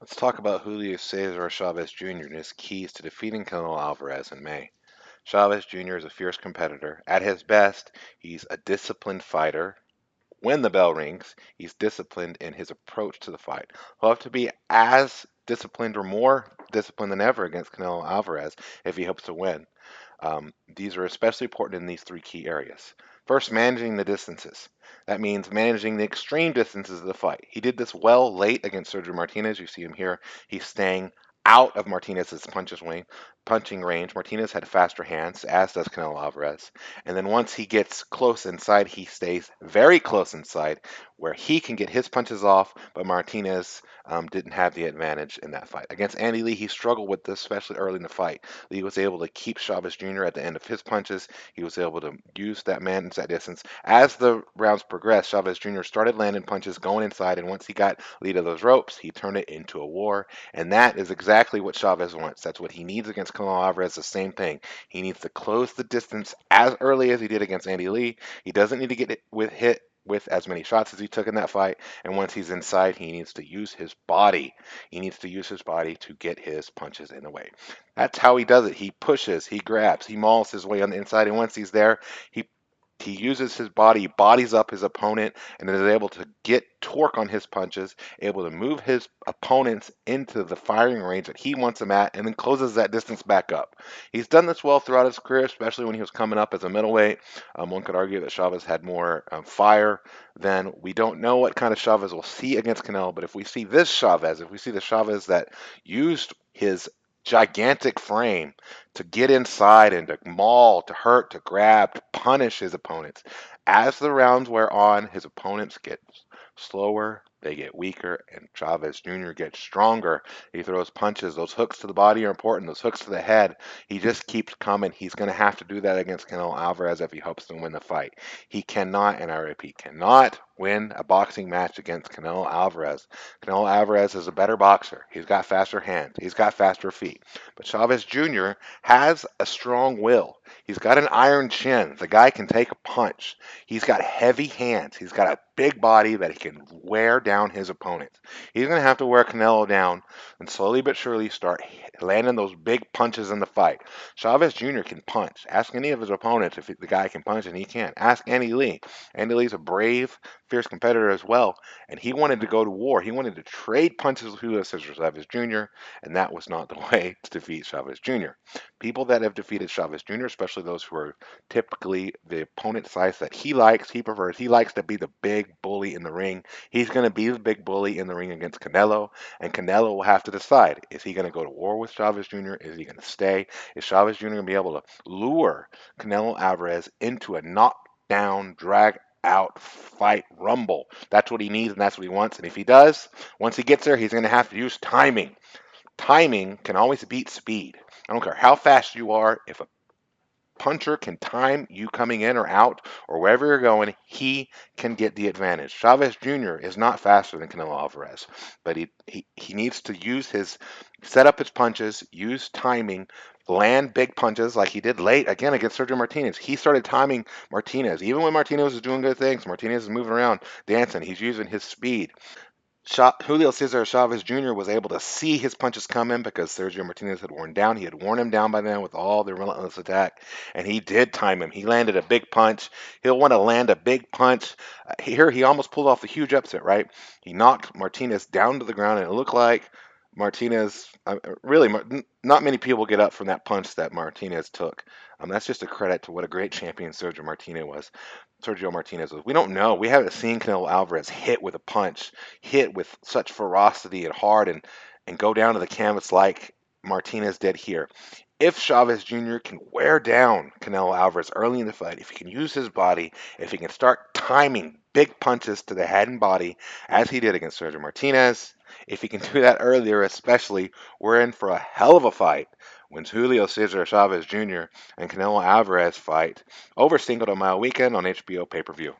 Let's talk about Julio Cesar Chavez Jr. and his keys to defeating Canelo Alvarez in May. Chavez Jr. is a fierce competitor. At his best, he's a disciplined fighter. When the bell rings, he's disciplined in his approach to the fight. He'll have to be as disciplined or more disciplined than ever against Canelo Alvarez if he hopes to win. These are especially important in these three key areas. First, managing the distances. That means managing the extreme distances of the fight. He did this well late against Sergio Martinez. You see him here. He's staying out of Martinez's punching range. Martinez had faster hands, as does Canelo Alvarez. And then once he gets close inside, he stays very close inside, where he can get his punches off, but Martinez didn't have the advantage in that fight. Against Andy Lee, he struggled with this, especially early in the fight. Lee was able to keep Chavez Jr. at the end of his punches. He was able to use that manage that distance. As the rounds progressed, Chavez Jr. started landing punches going inside, and once he got Lee to those ropes, he turned it into a war. And that is exactly what Chavez wants. That's what he needs against Canelo Alvarez. The same thing. He needs to close the distance as early as he did against Andy Lee. He doesn't need to get hit with as many shots as he took in that fight. And once he's inside, he needs to use his body. He needs to use his body to get his punches in the way. That's how he does it. He pushes, he grabs, he mauls his way on the inside, and once he's there, he he uses his body, bodies up his opponent, and is able to get torque on his punches, able to move his opponents into the firing range that he wants them at, and then closes that distance back up. He's done this well throughout his career, especially when he was coming up as a middleweight. One could argue that Chavez had more fire. Then we don't know what kind of Chavez we'll see against Canelo, but if we see this Chavez, if we see the Chavez that used his gigantic frame to get inside and to maul, to hurt, to grab, to punish his opponents. As the rounds wear on, his opponents get slower, they get weaker, and Chavez Jr. gets stronger. He throws punches. Those hooks to the body are important. Those hooks to the head. He just keeps coming. He's going to have to do that against Canelo Alvarez if he hopes to win the fight. He cannot, and I repeat, cannot win a boxing match against Canelo Alvarez. Canelo Alvarez is a better boxer. He's got faster hands. He's got faster feet. But Chavez Jr. has a strong will. He's got an iron chin. The guy can take a punch. He's got heavy hands. He's got a big body that he can wear down his opponents. He's going to have to wear Canelo down and slowly but surely start landing those big punches in the fight. Chavez Jr. can punch. Ask any of his opponents if the guy can punch, and he can. Ask Andy Lee. Andy Lee's a brave, fierce competitor as well, and he wanted to go to war. He wanted to trade punches with Julio Cesar Chavez Jr., and that was not the way to defeat Chavez Jr. People that have defeated Chavez Jr., especially those who are typically the opponent size that he likes, he prefers. He likes to be the big bully in the ring. He's going to be the big bully in the ring against Canelo, and Canelo will have to decide, is he going to go to war with Chavez Jr.? Is he going to stay? Is Chavez Jr. going to be able to lure Canelo Alvarez into a knockdown, drag out fight rumble? That's what he needs and that's what he wants. And if he does, once he gets there, he's going to have to use timing. Timing can always beat speed. I don't care how fast you are. If a puncher can time you coming in or out or wherever you're going, he can get the advantage. Chavez Jr. is not faster than Canelo Alvarez, but he needs to use his set up his punches, use timing, land big punches like he did late again against Sergio Martinez. He started timing Martinez. Even when Martinez was doing good things, Martinez is moving around, dancing. He's using his speed. Julio Cesar Chavez Jr. was able to see his punches coming because Sergio Martinez had worn down. He had worn him down by then with all the relentless attack, and he did time him. He landed a big punch. He'll want to land a big punch. Here, he almost pulled off the huge upset, right? He knocked Martinez down to the ground, and it looked like Martinez, really, not many people get up from that punch that Martinez took. That's just a credit to what a great champion Sergio Martinez was. We don't know. We haven't seen Canelo Alvarez hit with a punch, hit with such ferocity and hard, and go down to the canvas like Martinez did here. If Chavez Jr. can wear down Canelo Alvarez early in the fight, if he can use his body, if he can start timing big punches to the head and body as he did against Sergio Martinez, if he can do that earlier, especially, we're in for a hell of a fight when Julio Cesar Chavez Jr. and Canelo Alvarez fight over Cinco de Mayo weekend on HBO Pay-Per-View.